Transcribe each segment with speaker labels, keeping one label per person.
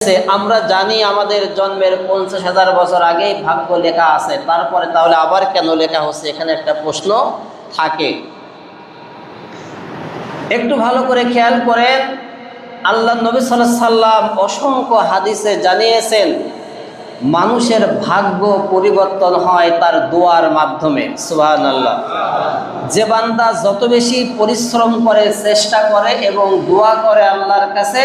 Speaker 1: আমরা জানি আমাদের জন্মের 50,000 বছর আগেই ভাগ্য লেখা আছে, তারপরে তাহলে আবার কেন লেখা হচ্ছে? এখানে একটা প্রশ্ন থাকে। একটু ভালো করে খেয়াল করেন, আল্লাহ নবী সাল্লাল্লাহু আলাইহি সাল্লাম অসংখ্য হাদিসে জানিয়েছেন মানুষের ভাগ্য পরিবর্তন হয় তার দোয়ার মাধ্যমে। সুবহানাল্লাহ। যে বান্দা যত বেশি পরিশ্রম করে, চেষ্টা করে এবং দোয়া করে আল্লাহর কাছে,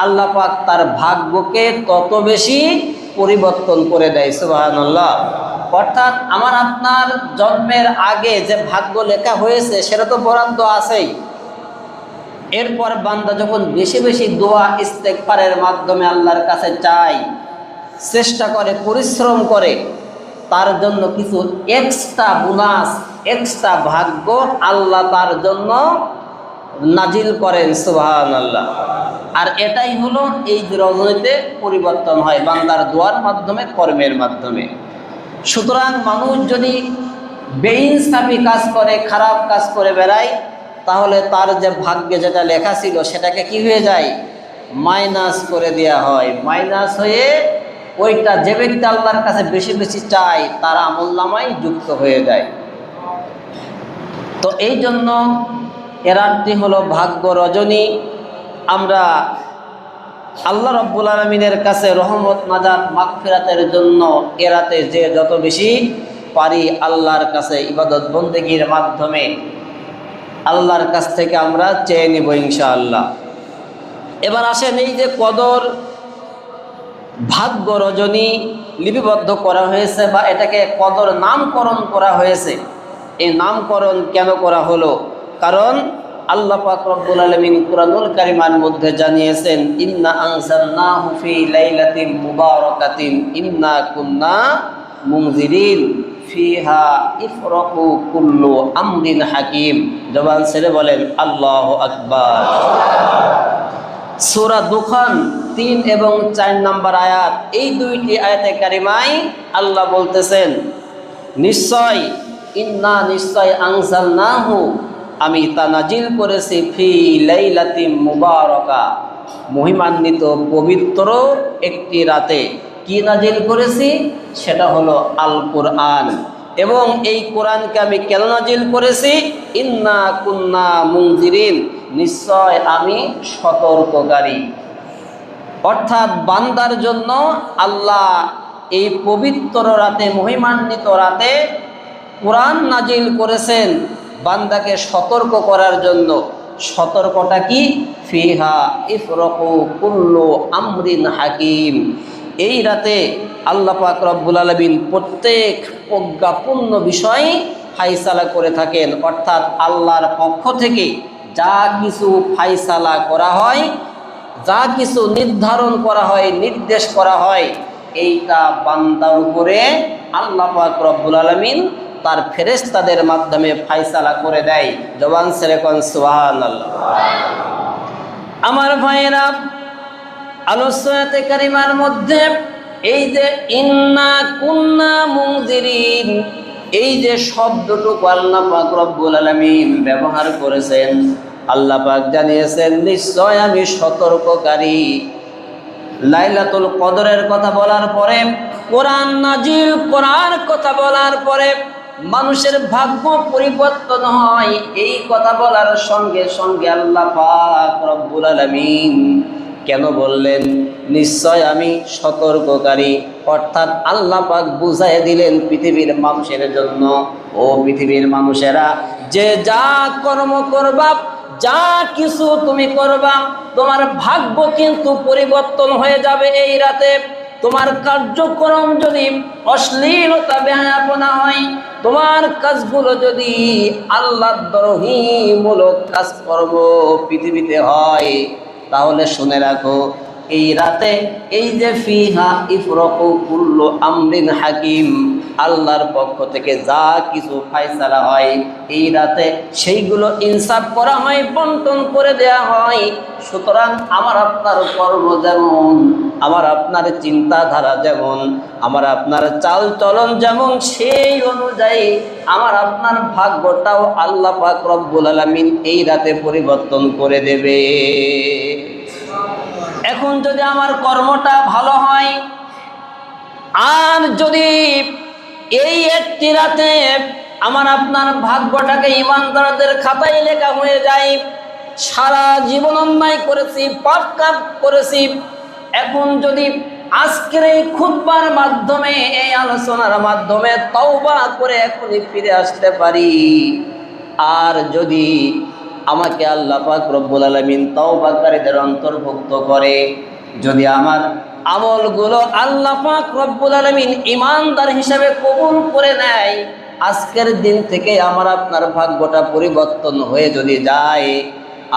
Speaker 1: আল্লাহ পাক তার ভাগ্যকে তত বেশি পরিবর্তন করে দেয়। সুবহানাল্লাহ। অর্থাৎ আমার আপনার জন্মের আগে যে ভাগ্য লেখা হয়েছে সেটা তো বরাদ্দ আছেই। এরপর বান্দা যখন বেশি বেশি দোয়া ইস্তেগফারের মাধ্যমে আল্লাহর কাছে চায়, চেষ্টা করে, পরিশ্রম করে, তার জন্য কিছু এক্সট্রা বোনাস, এক্সট্রা ভাগ্য আল্লাহ তার জন্য নাজিল করেন। সুবহানাল্লাহ। আর এটাই হলো এই রজনীতে পরিবর্তন হয় বান্দার দোয়ার মাধ্যমে, কর্মের মাধ্যমে। সুতরাং মানুষ যদি বেইনসাফি কাজ করে, খারাপ কাজ করে বেড়ায়, তাহলে তার যে ভাগ্যে যেটা লেখা ছিল সেটাকে কি হয়ে যায়? মাইনাস করে দেওয়া হয়। মাইনাস হয়ে ওইটা যে ব্যক্তি আল্লাহর কাছে বেশি বেশি চায় তার আমলনামায় যুক্ত হয়ে যায়। তো এই জন্য এ রাতটি হলো ভাগ্য রজনী। আমরা আল্লাহ রাব্বুল আলামিনের কাছে রহমত, নাজাত, মাগফিরাতের জন্য এ রাতে যে যত বেশি পারি আল্লাহর কাছে ইবাদত বন্দেগীর মাধ্যমে আল্লাহর কাছ থেকে আমরা চেয়ে নিব ইনশাআল্লাহ। এবার আসেন, এই যে কদর, ভাগ্য রজনী লিপিবদ্ধ করা হয়েছে বা এটাকে কদর নামকরণ করা হয়েছে। এই নামকরণ কেন করা হলো? কারণ আল্লাহ পাক রব্বুল আলামিন কুরআনুল কারীমের মধ্যে জানিয়েছেন, ইন্না আনজালনাহু ফি লাইলাতিন মুবারাকাতিন ইন্না কুন্না মুনজিরিন ফিহা ইফরাকু কুল্লু আমরিন হাকিম। জবান ছেড়ে বলেন আল্লাহু আকবার। সূরা দুখান 3 এবং 4 নম্বর আয়াত, এই দুইটি আয়াতে কারিমায় আল্লাহ বলতেছেন, নিশ্চয়, ইন্না নিশ্চয়, আনজালনাহু আমি তা নাজিল করেছি, ফি লাইলাতিন মুবারাকা মহিমান্বিত পবিত্র একটি রাতে। কি নাজিল করেছি? সেটা হলো আল কোরআন। এবং এই কোরআনকে আমি কেন নাজিল করেছি? ইন্না কুন্না মুনজিরিন, নিশ্চয় আমি সতর্ককারী। অর্থাৎ বান্দার জন্য আল্লাহ এই পবিত্র রাতে, মহিমান্বিত রাতে কোরআন নাজিল করেছেন বান্দাকে সতর্ক করার জন্য। সতর্কটা কি? ফিহা ইফরাকু কুল্লু আমরিন হাকিম। এই রাতে আল্লাহ পাক রব্বুল আলামিন প্রত্যেক প্রজ্ঞাপূর্ণ বিষয় ফায়সালা করে থাকেন। অর্থাৎ আল্লাহর পক্ষ থেকে যা কিছু ফায়সালা করা হয়, যা কিছু নির্ধারণ করা হয়, নির্দেশ করা হয়, এইটা বান্দার উপরে আল্লাহ পাক রব্বুল আলামিন তার ফেরেশতাদের মাধ্যমে ফায়সালা করে দেয়। জবান ছেড়ে কোন সুবহানাল্লাহ। আমার ভাইয়েরা, আলোচনাতে কারিমার মধ্যে এই যে ইন্না কুন্না মুনজিরিন, এই যে শব্দটুকু আল্লাহ পাক রব্বুল আলামিন ব্যবহার করেছেন, আল্লাহ পাক জানিয়েছেন নিশ্চয় আমি সতর্ককারী। লাইলাতুল কদরের কথা বলার পরে, কোরআন নাজিল করার কথা বলার পরে, মানুষের ভাগ্য পরিবর্তন হয়, এই কথা বলার সঙ্গে সঙ্গে আল্লাহ পাক রব্বুল আলামিন কেন বললেন নিশ্চয় আমি সতর্ককারী? অর্থাৎ আল্লাহ পাক বুঝাই দিলেন পৃথিবীর মানুষের জন্য, ও পৃথিবীর মানুষেরা, যে যা কর্ম করবা, যা কিছু তুমি করবা, তোমার ভাগ্য কিন্তু পরিবর্তন হয়ে যাবে এই রাতে। তোমার কার্যক্রম যদি অশ্লীলতা, বেহায়াপনা হয়, তোমার কাজগুলো যদি আল্লাহদ্রোহীমূলক কাজকর্ম পৃথিবীতে হয়, তাহলে শুনে রাখো এই রাতে এই যে ফিহা ইফরাকু কুল্লু আমরিন হাকিম, আল্লাহর পক্ষ থেকে যা কিছু ফায়সালা হয় এই রাতে সেইগুলো ইনসাফ করা হয়, বন্টন করে দেয়া হয়। সুতরাং আমার আপনার কর্ম যেমন, আমার আপনার চিন্তাধারা যেমন, আমার আপনার চাল চলন যেমন, সেই অনুযায়ী আমার আপনার ভাগ্যটাও আল্লাহ পাক রব্বুল আলামিন এই রাতে পরিবর্তন করে দেবে। এখন যদি আমার কর্মটা ভালো হয়, আর যদি এই একটি রাতে আমার আপনার ভাগ্যটাকে ইমানদারদের খাতায় লেখা হয়ে যায়, সারা জীবন অন্যায় করেছি, পাপ কাজ করেছি, এখন যদি আজকের এই খুতবার মাধ্যমে, এই আলোচনার মাধ্যমে তওবা করে এখনই ফিরে আসতে পারি, আর যদি আমাকে আল্লাহ পাক রব্বুল আলামিন তওবাকারীদের অন্তর্ভুক্ত করে, যদি আমার আমলগুলো আল্লাহ পাক রব্বুল আলামিন ঈমানদার হিসেবে কবুল করে নেয়, আজকের দিন থেকে আমার আপনার ভাগ্যটা পরিবর্তন হয়ে যদি যায়,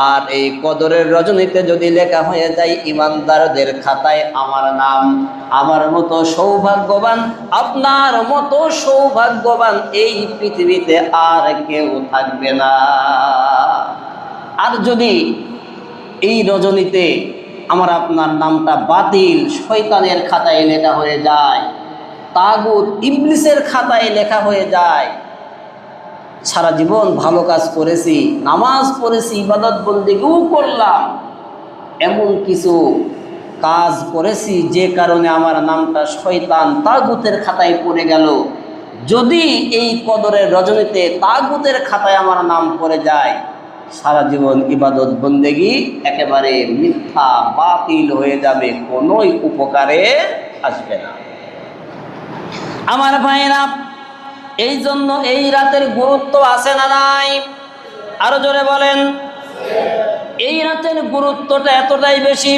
Speaker 1: আর এই কদরের রজনীতে যদি লেখা হয়ে যায় ঈমানদারদের খাতায় আমার নাম, আমার মতো সৌভাগ্যবান, আপনার মতো সৌভাগ্যবান এই পৃথিবীতে আর কেউ থাকবে না। আর যদি এই রজনীতে আমার আপনার নামটা বাতিল শয়তানের খাতায় লেখা হয়ে যায়, তাগুত ইবলিসের খাতায় লেখা হয়ে যায়, সারা জীবন ভালো কাজ করেছি, নামাজ পড়েছি, ইবাদত বন্দেগীও করলাম, এমন কিছু কাজ করেছি যে কারণে আমার নামটা শয়তান তাগুতের খাতায় পড়ে গেল, যদি এই কদরের রজনীতে তাগুতের খাতায় আমার নাম পড়ে যায়, সারা জীবন ইবাদত বন্দেগী একেবারে মিথ্যা বাতিল হয়ে যাবে, কোনোই উপকারে আসবে না। আমার ভাইরা, এই জন্য এই রাতের গুরুত্ব আছে না নাই? আরো জোরে বলেন। এই রাতের গুরুত্বটা এতটাই বেশি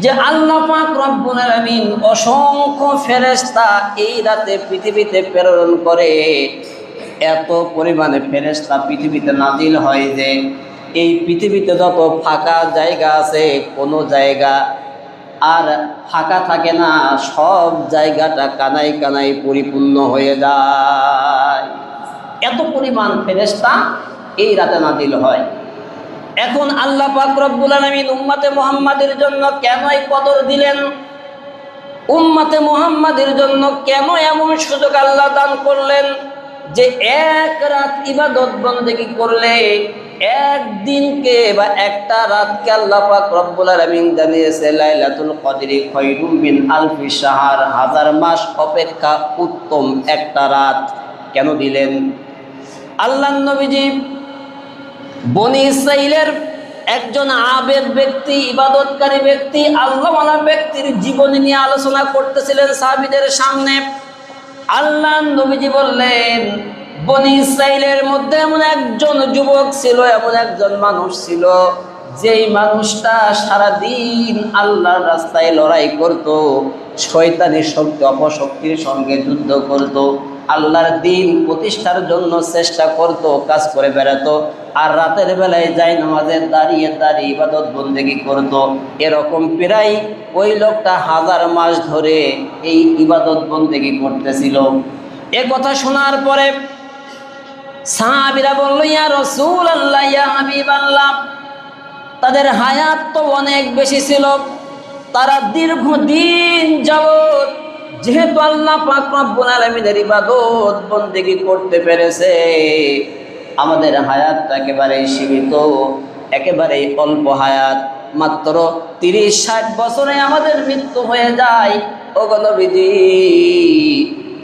Speaker 1: যে আল্লাহ পাক রব্বুল আলামিন অসংখ্য ফেরেশতা এই রাতে পৃথিবীতে প্রেরণ করে। এত পরিমাণে ফেরেশতা পৃথিবীতে নাজিল হয় যে এই পৃথিবীতে যত ফাঁকা জায়গা আছে, কোনো জায়গা আর ফাঁকা থাকে না, সব জায়গাটা কানাই কানাই পরিপূর্ণ হয়ে যায়। এত পরিমাণ ফেরেশতা এই রাতে নাজিল হয়। এখন আল্লাহ পাক রব্বুল আলামিন উম্মতে মুহাম্মাদের জন্য কেন এই কদর দিলেন? উম্মতে মুহাম্মাদের জন্য কেন এমন সুযোগ আল্লাহ দান করলেন যে এক রাত ইবাদত বন্দেগী করলে, একদিনকে বা একটা রাতকে আল্লাহ পাক রব্বুল আলামিন জানিয়েছে লাইলাতুল কদরি খায়রুম মিন আলফি শাহর, 1000 মাস অপেক্ষা উত্তম একটা রাত। কেন দিলেন? আল্লাহর নবীজি বনি ইসরাইলের একজন আবেদ ব্যক্তি, ইবাদতকারী ব্যক্তি, আল্লাহওয়ালা ব্যক্তির জীবনী নিয়ে আলোচনা করতেছিলেন সাহাবীদের সামনে। আল্লাহর নবীজি বললেন, বনি ইসরাইলের মধ্যে এমন একজন যুবক ছিল, এমন একজন মানুষ ছিল, যেই মানুষটা সারাদিন আল্লাহর রাস্তায় লড়াই করত, শয়তানি শক্তি অপশক্তির সঙ্গে যুদ্ধ করত, আল্লাহর দ্বীন প্রতিষ্ঠার জন্য চেষ্টা করত, কাজ করে বেড়াতো, আর রাতের বেলায় যাই নামাজে দাঁড়িয়ে দাঁড়িয়ে ইবাদত বন্দেগী করত। এরকম প্রায় ওই লোকটা 1000 মাস ধরে এই ইবাদত বন্দেগী করতেছিল। এ কথা শোনার পরে সাহাবীরা বলল, ইয়া রাসূলুল্লাহ, ইয়া হাবিবাল্লাহ, তাদের হায়াত তো অনেক বেশি ছিল, তারা দীর্ঘদিন যাবত যেহেতু আল্লাহ পাক রব্বুল আলামিনের ইবাদত বন্দেগী করতে পেরেছে, আমাদের হায়াতটা একেবারেই সীমিত, একেবারেই অল্প হায়াত, মাত্র 30-60 বছরে আমাদের মৃত্যু হয়ে যায়। ওগো নবীজি,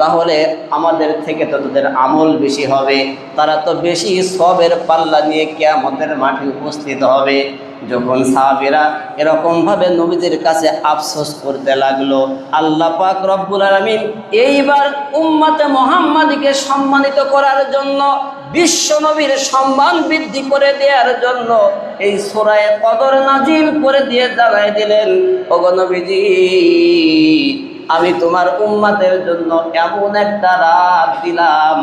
Speaker 1: তাহলে আমাদের থেকে তো তাদের আমল বেশি হবে, তারা তো বেশি সবের পাল্লা নিয়ে কিয়ামতের মাঠে উপস্থিত হবে। যখন সাহাবীরা এরকমভাবে নবীদের কাছে আফসোস করতে লাগলো, আল্লাহ পাক রব্বুল আলামিন এইবার উম্মতে মুহাম্মাদীকে সম্মানিত করার জন্য, বিশ্ব নবীর সম্মান বৃদ্ধি করে দেওয়ার জন্য এই সূরা কদর নাজিল করে দিয়ে জানাই দিলেন, ওগো নবীজি, আমি তোমার উম্মতের জন্য এমন একটা রাত দিলাম,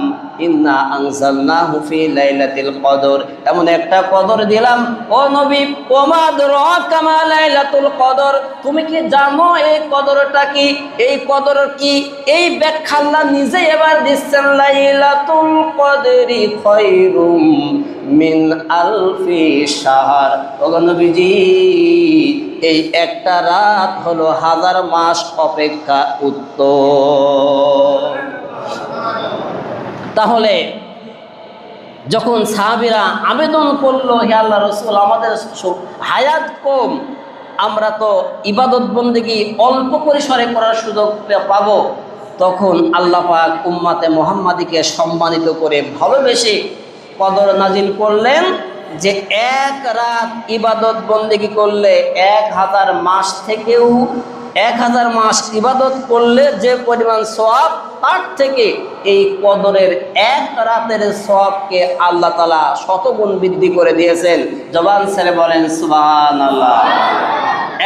Speaker 1: ইন্না আনজালনাহু ফি লাইলাতিল কদর, এমন একটা কদর দিলাম। ও নবী, ওমা আদরাকা মা লাইলাতুল কদর, তুমি কি জানো এই কদরটা কি? এই কদর কি? এই ব্যাখ্যা আল্লাহ নিজে এবার দিচ্ছেন, লাইলাতুল কদরি খায়রুম মিন আলফি শাহর। ওগো নবীজি, এই একটা রাত হলো 1000 মাস অপেক্ষা উত্তম। তাহলে যখন সাহাবীরা আবেদন করলো, হে আল্লাহ রাসূল, আমাদের হায়াত কম, আমরা তো ইবাদত বন্দেগী অল্প পরিসরে করার সুযোগ পাবো, তখন আল্লাহ পাক উম্মাতে মুহাম্মাদীকে সম্মানিত করে ভালোবেসে কদর নাজিল করলেন যে এক রাত ইবাদত বন্দেগী করলে 1000 মাস থেকেও 1000 মাস ইবাদত করলে যে পরিমাণ সওয়াব, তার থেকে এই কদরের এক রাতের সওয়াবকে আল্লাহ তাআলা শতগুণ বৃদ্ধি করে দিয়েছেন। জবান ছেড়ে বলেন সুবহানাল্লাহ।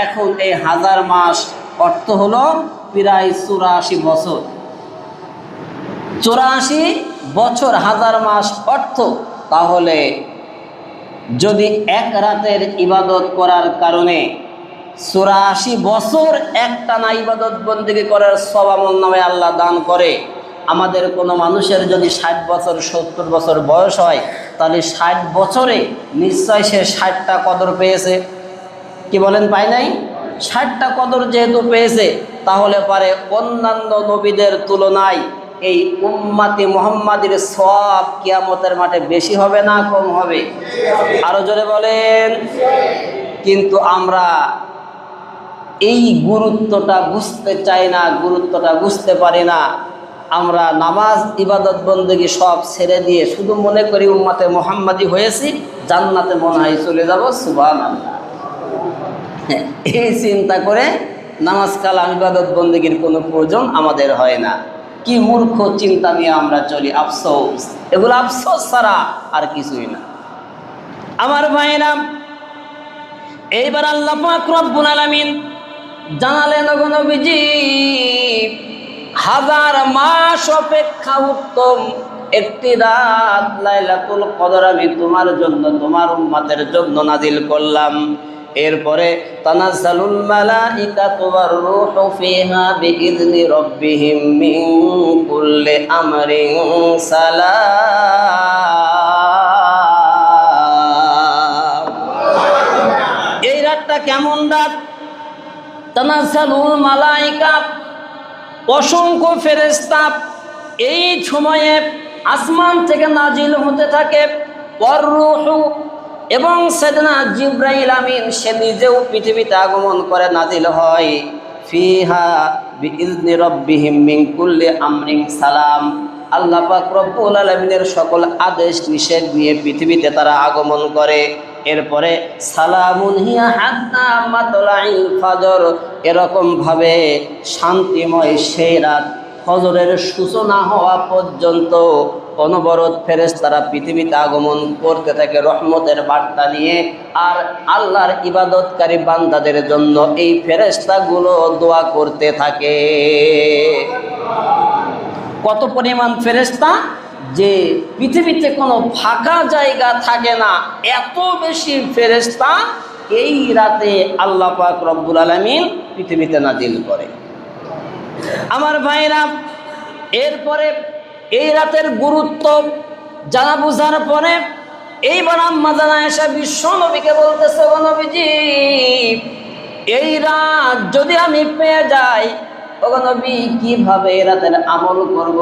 Speaker 1: এখন এই 1000 মাস অর্থ হলো প্রায় 84 বছর। 84 বছর 1000 মাস অর্থ, তাহলে যদি এক রাতের ইবাদত করার কারণে 84 বছর একটানা ইবাদত বন্দেগী করার সওয়াব আমলনামায় আল্লাহ দান করে, আমাদের কোনো মানুষের যদি 60 বছর 70 বছর বয়স হয়, তাহলে 60 বছরে নিশ্চয় সে 60টা কদর পেয়েছে। কি বলেন, পায় নাই? 60টা কদর যেহেতু পেয়েছে, তাহলে পারে অন্যান্য নবীদের তুলনায় এই উম্মতে মুহাম্মাদীর সওয়াব কিয়ামতের মাঠে বেশি হবে না কম হবে? আরো জোরে বলেন। কিন্তু আমরা এই গুরুত্বটা বুঝতে চাই না, গুরুত্বটা বুঝতে পারি না। আমরা নামাজ ইবাদত বন্দেগী সব ছেড়ে দিয়ে শুধু মনে করি উম্মতে মুহাম্মাদী হয়েছি, জান্নাতে মনে হয় চলে যাব, সুবহানাল্লাহ। এই চিন্তা করে নামাজ কালাম ইবাদত বন্দেগীর কোনো প্রয়োজন আমাদের হয় না। কি মূর্খ চিন্তা নিয়ে আমরা চলি, আফসোস। এগুলো আফসোস ছাড়া আর কিছুই না। আমার ভাইরা, এইবার আল্লাহ পাক রব্বুল আলামিন জানালেন, ওগো নবীজি, 1000 মাস অপেক্ষা উত্তম একটি রাত লাইলাতুল কদর আমি তোমার জন্য, তোমার উম্মতের জন্য নাজিল করলাম। এরপরে তানাজ্জালুল মালাইকাতু ওয়ার রূহু ফিহা বিইذনি রাব্বিহিম মিন কুল্লি আমরিন সালাম। এই রাতটা কেমন রাত? তানাজ্জালুল মালাইকা, অসংখ্য ফেরেশতা এই সময়ে আসমান থেকে নাজিল হতে থাকে। ওয়ার রূহু, এবং সাইয়েদনা জিবরাইল আমিন সে নিজেও পৃথিবীতে আগমন করে নাজিল হয়। ফিহা বিইذনি রাব্বিহিম মিন কুল্লি আমরিন সালাম। আল্লাহ পাক রব্বুল আলামিনের সকল আদেশ নিষেধ নিয়ে পৃথিবীতে তারা আগমন করে। এরপরে সালামুন হিয়া হাত্তা মাতলাইল ফজর, এরকম ভাবে শান্তিময় সেই রাত ফজরের সূচনা হওয়া পর্যন্ত অনবরত ফেরেশতারা পৃথিবীতে আগমন করতে থাকে রহমতের বার্তা নিয়ে। আর আল্লাহর ইবাদতকারী বান্দাদের জন্য এই ফেরেশতাগুলো দোয়া করতে থাকে। কত পরিমাণ ফেরেশতা যে পৃথিবীতে কোনো ফাঁকা জায়গা থাকে না, এত বেশি ফেরেশতা এই রাতে আল্লাহ পাক রব্বুল আলামিন পৃথিবীতে নাজিল করে। আমার ভাইরা, এরপরে এই রাতের গুরুত্ব জানা বুঝার পরে এইবার আম্মা জানা আয়েশা বিশ্ব নবীকে বলতেছে, ও নবীজি, এই রাত যদি আমি পেয়ে যাই, ও নবী, কিভাবে এই রাতের আমল করব,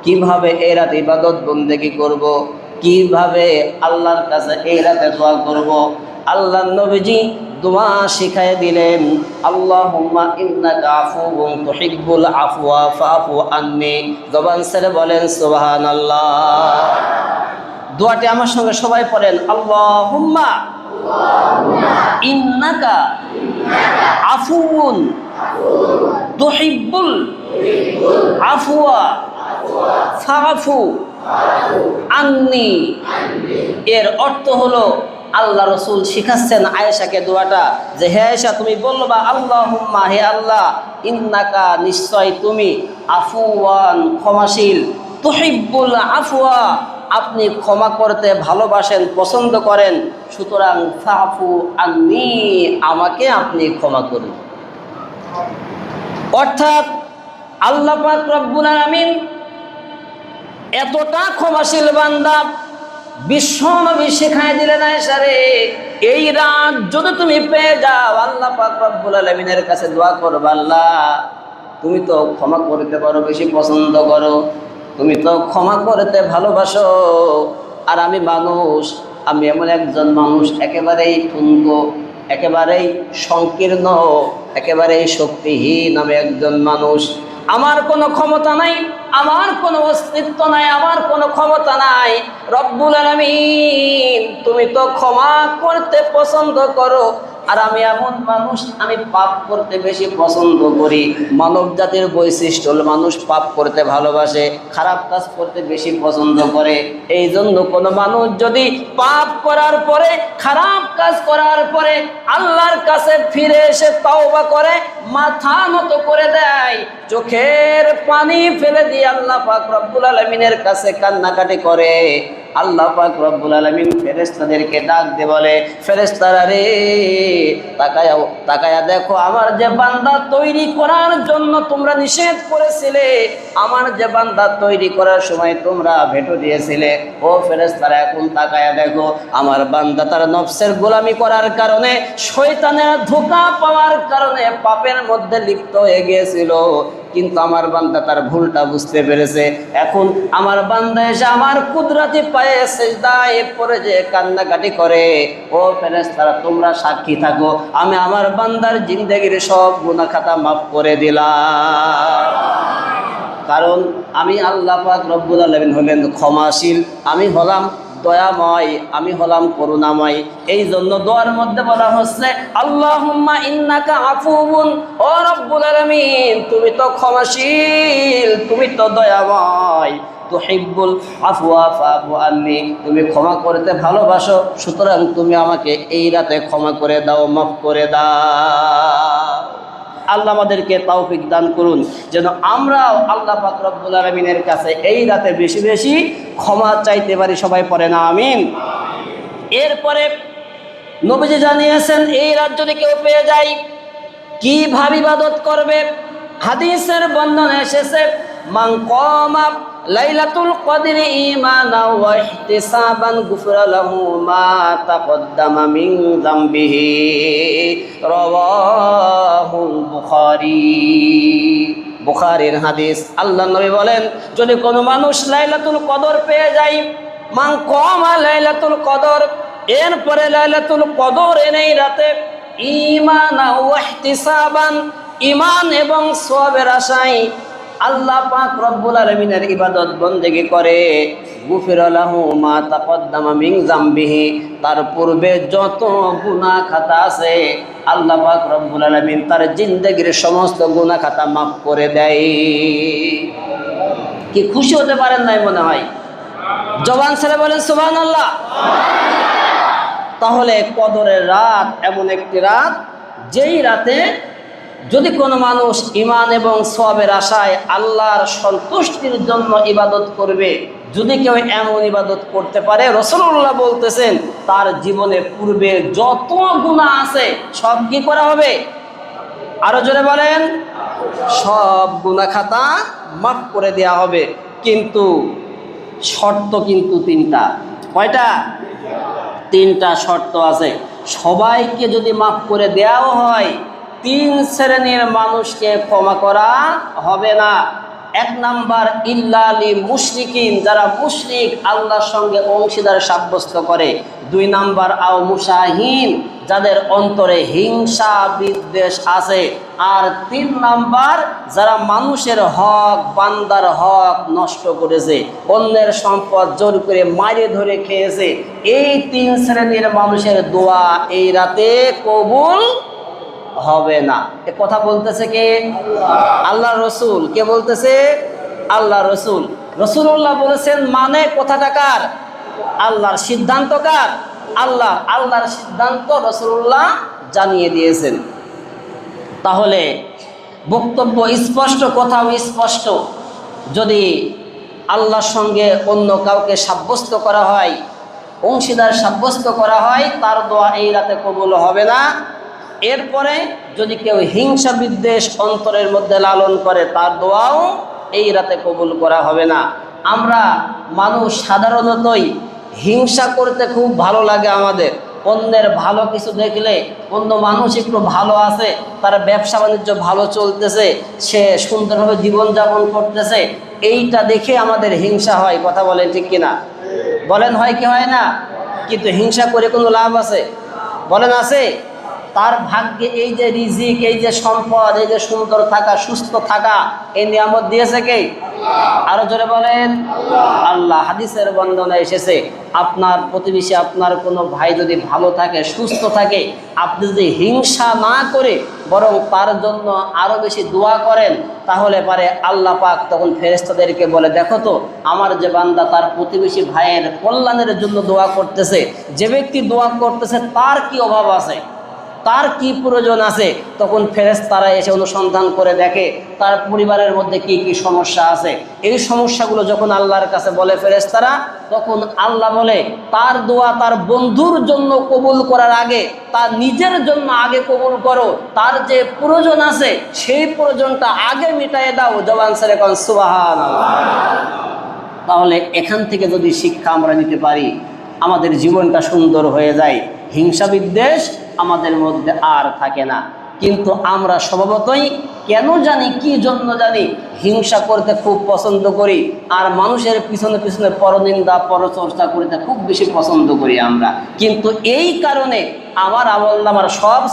Speaker 1: কিভাবে এই রাতে ইবাদত বন্দেগী করব, কিভাবে আল্লাহর কাছে এই রাতে দোয়া করব? আল্লাহ নবীজি দোয়া শিখাই দিলেন, আল্লাহুম্মা ইন্নাকা আফুউন তুহিব্বুল আফওয়া ফাফু আন্নি। জবান ছেড়ে বলেন সুবহানাল্লাহ। দোয়াটি আমার সঙ্গে সবাই পড়েন, আল্লাহুম্মা ইন্নাকা আফুউন তুহিব্বুল আফওয়া ফাফু আন্নি। এর অর্থ হলো, আল্লাহ রসুল শিখাচ্ছেন আয়েশাকে দোয়াটা, যে হে আয়েশা, তুমি বলবা আল্লাহুম্মা, হে আল্লাহ, ইন্নাকা, নিশ্চয় তুমি, আফুয়ান, ক্ষমাশীল, তুহিব্বুল আফওয়া, আপনি ক্ষমা করতে ভালোবাসেন, পছন্দ করেন, সুতরাং ফাফু আন্নি, আমাকে আপনি ক্ষমা করুন। অর্থাৎ আল্লাহ পাক রব্বুল আলামিন এতটা ক্ষমাশীল বান্দা, বিশ্ব নবী শেখায় দিলেন, আয়েশা রে, এই রাত যদি তুমি পেয়ে যাও, আল্লাহ পাক রব্বুল আলামিনের কাছে দোয়া করবা, আল্লাহ, তুমি তো ক্ষমা করতে পারো, বেশি পছন্দ করো, তুমি তো ক্ষমা করতে ভালোবাসো, আর আমি মানুষ, আমি এমন একজন মানুষ একেবারেই ঠুনকো, একেবারেই সংকীর্ণ, একেবারেই শক্তিহীন আমি একজন মানুষ। আমার কোনো ক্ষমতা নাই, আমার কোনো অস্তিত্ব নাই, আমার কোনো ক্ষমতা নাই। রব্বুল আলামিন তুমি তো ক্ষমা করতে পছন্দ করো, আর আমি এমন মানুষ, আমি পাপ করতে বেশি পছন্দ করি। মানব জাতির বৈশিষ্ট্য হল মানুষ পাপ করতে ভালোবাসে, খারাপ কাজ করতে বেশি পছন্দ করে। এই জন্য কোনো মানুষ যদি পাপ করার পরে, খারাপ কাজ করার পরে আল্লাহর কাছে ফিরে এসে তওবা করে, মাথা নত করে দেয়, চোখের পানি ফেলে দিয়ে আল্লাহ পাক রব্বুল আলামিনের কাছে কান্নাকাটি করে, আল্লাহ পাক রব্বুল আলামিন ফেরেশতাদেরকে ডাক দিয়ে বলে, ফেরেশতারা রে, তাকায়া দেখো, আমার যে বান্দা তৈরি করার জন্য তোমরা নিষেধ করেছিলে, আমার যে বান্দা তৈরি করার সময় তোমরা ভেটো দিয়েছিলে, ও ফেরেশতারা এখন তাকায়া দেখো, আমার বান্দা তার নফসের গোলামি করার কারণে, শয়তানের ধোঁকা পাওয়ার কারণে পাপের মধ্যে লিপ্ত হয়ে গিয়েছিল, কিন্তু আমার বান্দা তার ভুলটা বুঝতে পেরেছে। এখন আমার বান্দা এসে আমার কুদরতি পায়ে সিজদায় পড়ে যে কান্নাকাটি করে, ও ফেরেশতারা তোমরা সাক্ষী থাকো, আমি আমার বান্দার জিন্দেগির সব গুনাহ খাতা মাফ করে দিলাম। কারণ আমি আল্লাহ পাক রব্বুল আলামিন হলেন ক্ষমাশীল, আমি হলাম দয়াময়, আমি হলাম করুণাময়। এই জন্য দোয়ার মধ্যে বলা হচ্ছে, আল্লাহুম্মা ইন্নাকা আফুউন, ও রব্বুল আলামিন তুমি তো ক্ষমাশীল, তুমি তো দয়াময়, তুহিব্বুল আফওয়া ফাফু আন্নি, তুমি ক্ষমা করতে ভালোবাসো, সুতরাং তুমি আমাকে এই রাতে ক্ষমা করে দাও, মাফ করে দাও। আল্লাহ আমাদেরকে তৌফিক দান করুন যেন আমরাও আল্লাহ পাক রব্বুল আলামিনের কাছে এই রাতে বেশি বেশি ক্ষমা চাইতে পারি। সবাই পড়েন আমিন। এরপরে নবীজি জানিয়েছেন এই রাত যদি কেউ পেয়ে যায় কিভাবে ইবাদত করবে। হাদিসের বর্ণনা এসেছে, মান কামা লাইলাতুল কদরি ঈমানাও ওয়া ইহতিসাবান গুফিরা লাহু মা তাকদ্দামা মিন যামবিহি, রাওয়াহুল বুখারী। বুখারীর হাদিস। আল্লাহর নবী বলেন, যদি কোনো মানুষ লাইলাতুল কদর পেয়ে যায়, মান কামা লাইলাতুল কদর, এরপরে লাইলাতুল কদর এই রাতে ঈমানাও ওয়া ইহতিসাবান, ঈমান এবং সওয়াবের আশায় আল্লাহ পাক রব্বুল আলামিনের ইবাদত বন্দেগি করে, গুফিরা লাহু মা তাকদ্দামা মিন যামবিহি, তার পূর্বে যত গুনাহ খাতা আছে আল্লাহ পাক রব্বুল আলামিন তার জিন্দেগির সমস্ত গুনাহ খাতা মাফ করে দেয়। কি খুশি হতে পারেন নাই মনে হয়? জবান ছেড়ে বলেন সুবহানাল্লাহ। তাহলে কদরের রাত এমন একটি রাত, যেই রাতে যদি কোনো মানুষ ঈমান এবং সওয়াবের আশায় আল্লাহর সন্তুষ্টির জন্য ইবাদত করবে, যদি কেউ এমন ইবাদত করতে পারে, রাসূলুল্লাহ বলতেছেন তার জীবনে পূর্বে যত গুনাহ আছে সব কি করা হবে? আরো জোরে বলেন, সব গুনাহ খাতা মাফ করে দেওয়া হবে। কিন্তু শর্ত কিন্তু তিনটা। কয়টা? তিনটা শর্ত আছে। সবাইকে যদি মাফ করে দেওয়াও হয়, তিন শ্রেণীর মানুষকে ক্ষমা করা হবে না। এক নাম্বার, ইল্লালি মুশরিকিন, যারা মুশরিক, আল্লাহর সঙ্গে অংশীদার সাব্যস্ত করে। দুই নাম্বার, আও মুশাহিন, যাদের অন্তরে হিংসা বিদ্বেষ আছে। আর তিন নাম্বার, যারা মানুষের হক, বান্দার হক নষ্ট করেছে, অন্যের সম্পদ জোর করে মারে ধরে খেয়েছে। এই তিন শ্রেণীর মানুষের দোয়া এই রাতে কবুল হবে না। এ কথা বলতেছে কে? আল্লাহ রসুল। কে বলতেছে? আল্লাহ রসুল। রাসূলুল্লাহ বলেছেন, মানে কথাটা কার? আল্লাহর। সিদ্ধান্ত কার? আল্লাহ। আল্লাহর সিদ্ধান্ত রাসূলুল্লাহ জানিয়ে দিয়েছেন। তাহলে বক্তব্য স্পষ্ট, কথাও স্পষ্ট। যদি আল্লাহর সঙ্গে অন্য কাউকে সাব্যস্ত করা হয়, অংশীদার সাব্যস্ত করা হয়, তার দোয়া এই রাতে কবুল হবে না। এরপরে যদি কেউ হিংসা বিদ্বেষ অন্তরের মধ্যে লালন করে, তার দোয়াও এই রাতে কবুল করা হবে না। আমরা মানুষ সাধারণতই হিংসা করতে খুব ভালো লাগে আমাদের। অন্যের ভালো কিছু দেখলে, অন্য মানুষ একটু ভালো আছে, তার ব্যবসা বাণিজ্য ভালো চলতেছে, সে সুন্দরভাবে জীবনযাপন করতেছে, এইটা দেখে আমাদের হিংসা হয়। কথা বলেন ঠিক কিনা? বলেন হয় কি হয় না? কিন্তু হিংসা করে কোনো লাভ আছে? বলেন আছে? তার ভাগ্যে এই যে রিজিক, এই যে সম্পদ, এই যে সুন্দর থাকা, সুস্থ থাকা, এই নিয়ামত দিয়েছে কে? আরো জোরে বলেন আল্লাহ। হাদিসের বর্ণনা এসেছে, আপনার প্রতিবেশী, আপনার কোনো ভাই যদি ভালো থাকে, সুস্থ থাকে, আপনি যদি হিংসা না করে বরং তার জন্য আরো বেশি দোয়া করেন, তাহলে পারে আল্লাহ পাক তখন ফেরেশতাদেরকে বলে, দেখো তো আমার যে বান্দা তার প্রতিবেশী ভাইয়ের কল্যাণের জন্য দোয়া করতেছে, যে ব্যক্তি দোয়া করতেছে তার কি অভাব আছে, তার কি প্রয়োজন আছে। তখন ফেরেশতারা এসে অনুসন্ধান করে দেখে তার পরিবারের মধ্যে কি কি সমস্যা আছে। এই সমস্যাগুলো যখন আল্লাহর কাছে বলে ফেরেশতারা, তখন আল্লাহ বলে তার দোয়া তার বন্ধুর জন্য কবুল করার আগে তার নিজের জন্য আগে কবুল করো, তার যে প্রয়োজন আছে সেই প্রয়োজনটা আগে মিটাইয়ে দাও। জবান ছেড়ে কোন সুবহানাল্লাহ। তাহলে এখান থেকে যদি শিক্ষা আমরা নিতে পারি, আমাদের জীবনটা সুন্দর হয়ে যায়, হিংসা বিদ্বেষ আমাদের মধ্যে আর থাকে না। কিন্তু আমরা স্বভাবতই কেন জানি, কি জন্য জানি, হিংসা করতে খুব পছন্দ করি, আর মানুষের পিছনে পিছনে পরনিন্দা পরচর্চা করতে খুব বেশি পছন্দ করি আমরা। কিন্তু এই কারণে আমার আমলনামার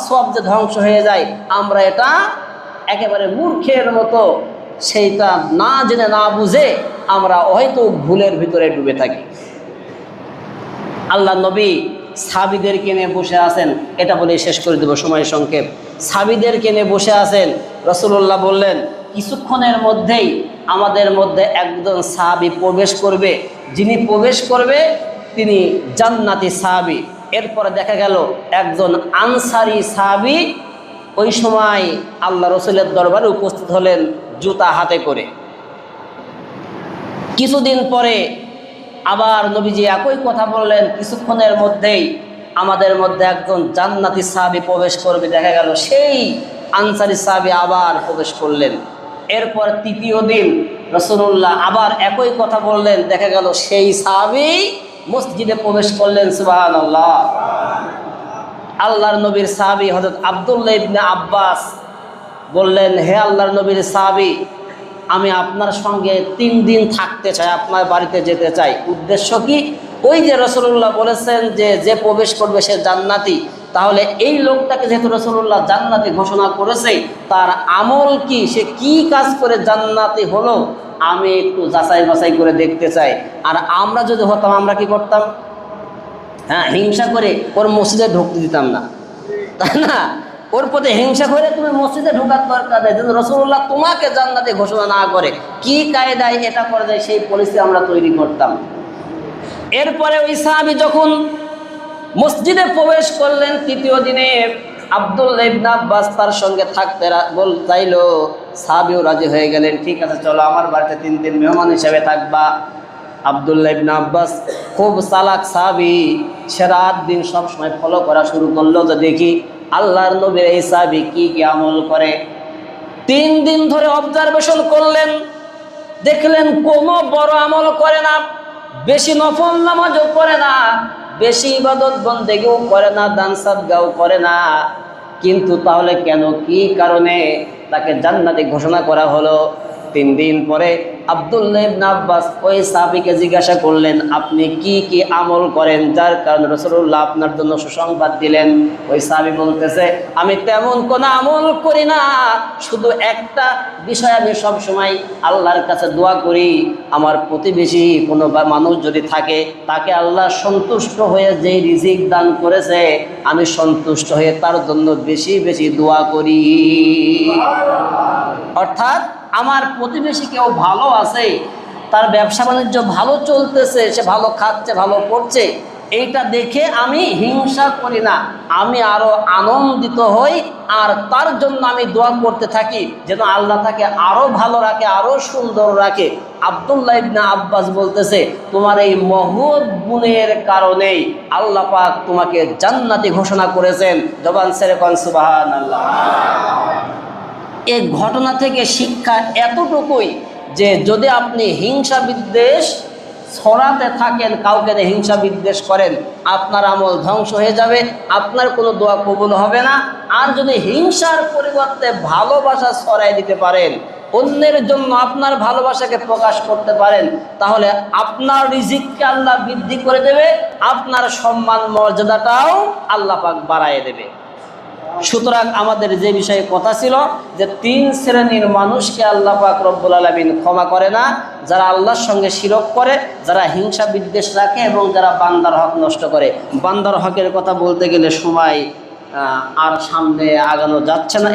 Speaker 1: সব যে ধ্বংস হয়ে যায়, আমরা এটা একেবারে মূর্খের মতো সেইটা না জেনে না বুঝে আমরা হয়তো ভুলের ভিতরে ডুবে থাকি। আল্লাহ নবী সাহাবীদেরকে নিয়ে বসে আছেন, এটা বলে শেষ করে দেব, সময় সংক্ষেপ। সাহাবীদেরকে নিয়ে বসে আছেন, রাসূলুল্লাহ বললেন কিছুক্ষণের মধ্যেই আমাদের মধ্যে একজন সাহাবী প্রবেশ করবে, যিনি প্রবেশ করবে তিনি জান্নাতি সাহাবী। এরপরে দেখা গেল একজন আনসারী সাহাবী ওই সময় আল্লাহ রসুলের দরবারে উপস্থিত হলেন জুতা হাতে করে। কিছুদিন পরে আবার নবীজি একই কথা বললেন, কিছুক্ষণের মধ্যেই আমাদের মধ্যে একজন জান্নাতি সাহাবী প্রবেশ করবে। দেখা গেল সেই আনসারী সাহাবী আবার প্রবেশ করলেন। এরপর তৃতীয় দিন রাসূলুল্লাহ আবার একই কথা বললেন, দেখা গেল সেই সাহাবী মসজিদে প্রবেশ করলেন। সুবহানাল্লাহ। আল্লাহর নবীর সাহাবী হযরত আব্দুল্লাহ ইবনে আব্বাস বললেন, হে আল্লাহর নবীর সাহাবী, আমি আপনার সঙ্গে 3 দিন থাকতে চাই, আপনার বাড়িতে যেতে চাই। উদ্দেশ্য কি? ওই যে রাসূলুল্লাহ বলেছেন যে যে প্রবেশ করবে সে জান্নাতি, তাহলে এই লোকটাকে যেহেতু রাসূলুল্লাহ জান্নাতি ঘোষণা করেছে, তার আমল কি, সে কি কাজ করে জান্নাতি হলো, আমি একটু যাচাই বাছাই করে দেখতে চাই। আর আমরা যদি হতাম, আমরা কি করতাম? হ্যাঁ, হিংসা করে ওর মসজিদে ঢুকতে দিতাম না, তাই না? ওর প্রতি হিংসা করে তুমি মসজিদে ঢোকার দরকার নেই, কিন্তু রাসূলুল্লাহ তোমাকে জান্নাতে ঘোষণা না করে কি কায়দায় এটা করে দেয়, সেই পলিসি আমরা তৈরি করতাম। এরপরে ওই সাহাবী যখন মসজিদে প্রবেশ করলেন তৃতীয় দিনে, আব্দুল্লাহ ইবনে আব্বাস তার সঙ্গে থাকতে চাইলো, সাহাবীও রাজি হয়ে গেলেন, ঠিক আছে চলো আমার বাড়িতে 3 দিন মেহমান হিসেবে থাকবা। আব্দুল্লাহ ইবনে আব্বাস খুব চালাক সাহাবী, সে রাত দিন সবসময় ফলো করা শুরু করলো যে দেখি আল্লাহর নবীর এই সাহাবী কি কি আমল করে। 3 দিন ধরে অবজারভেশন করলেন, দেখলেন কোনো বড় আমল করে না, বেশি নফল নামাজও করে না, বেশি ইবাদত বন্দেগিও করে না, দান সাদগাও করে না। কিন্তু তাহলে কেন, কি কারণে তাকে জান্নাতি ঘোষণা করা হলো? 3 দিন পরে আব্দুল্লাহ ইবনে আব্বাস ওই সাহাবীকে জিজ্ঞাসা করলেন, আপনি কি কি আমল করেন যার কারণে রাসূলুল্লাহ আপনার জন্য সুসংবাদ দিলেন? ওই সাহাবী বলতেছে, আমি তেমন কোনো আমল করি না, শুধু একটা বিষয় আমি সব সময় আল্লাহর কাছে দোয়া করি, আমার প্রতিবেশী কোনো মানুষ যদি থাকে তাকে আল্লাহ সন্তুষ্ট হয়ে যেই রিজিক দান করেছে আমি সন্তুষ্ট হয়ে তার জন্য বেশি বেশি দোয়া করি। অর্থাৎ আমার প্রতিবেশী কেউ ভালো আছে, তার ব্যবসা বাণিজ্য ভালো চলতেছে, সে ভালো খাচ্ছে, ভালো পড়ছে, এইটা দেখে আমি হিংসা করি না, আমি আরো আনন্দিত হই, আর তার জন্য আমি দোয়া করতে থাকি যেন আল্লাহ তাকে আরো ভালো রাখে, আরো সুন্দর রাখে। আব্দুল্লাহ ইবনে আব্বাস বলতেছে, তোমার এই মহৎ গুণের কারণেই আল্লাহ পাক তোমাকে জান্নাতি ঘোষণা করেছেন। জবান ছেড়ে কোন সুবহানাল্লাহ। এই ঘটনা থেকে শিক্ষা এতটুকুই যে যদি আপনি হিংসা বিদ্বেষ ছড়াতে থাকেন, কাউকে হিংসা বিদ্বেষ করেন, আপনার আমল ধ্বংস হয়ে যাবে, আপনার কোনো দোয়া কবুল হবে না। আর যদি হিংসার পরিবর্তে ভালোবাসা ছড়াই দিতে পারেন, অন্যের জন্য আপনার ভালোবাসাকে প্রকাশ করতে পারেন, তাহলে আপনার রিজিককে আল্লাহ বৃদ্ধি করে দেবে, আপনার সম্মান মর্যাদাটাও আল্লাহ পাক বাড়ায় দেবে। সুতরাং আমাদের যে বিষয়ে কথা ছিল যে 3 শ্রেণীর মানুষকে আল্লাহ পাক রব্বুল আলামিন ক্ষমা করে না, যারা আল্লাহর সঙ্গে শিরক করে, যারা হিংসা বিদ্বেষ রাখে এবং যারা বান্দার হক নষ্ট করে। বান্দার হকের কথা বলতে গেলে সময় আর সামনে আগানো যাচ্ছে না।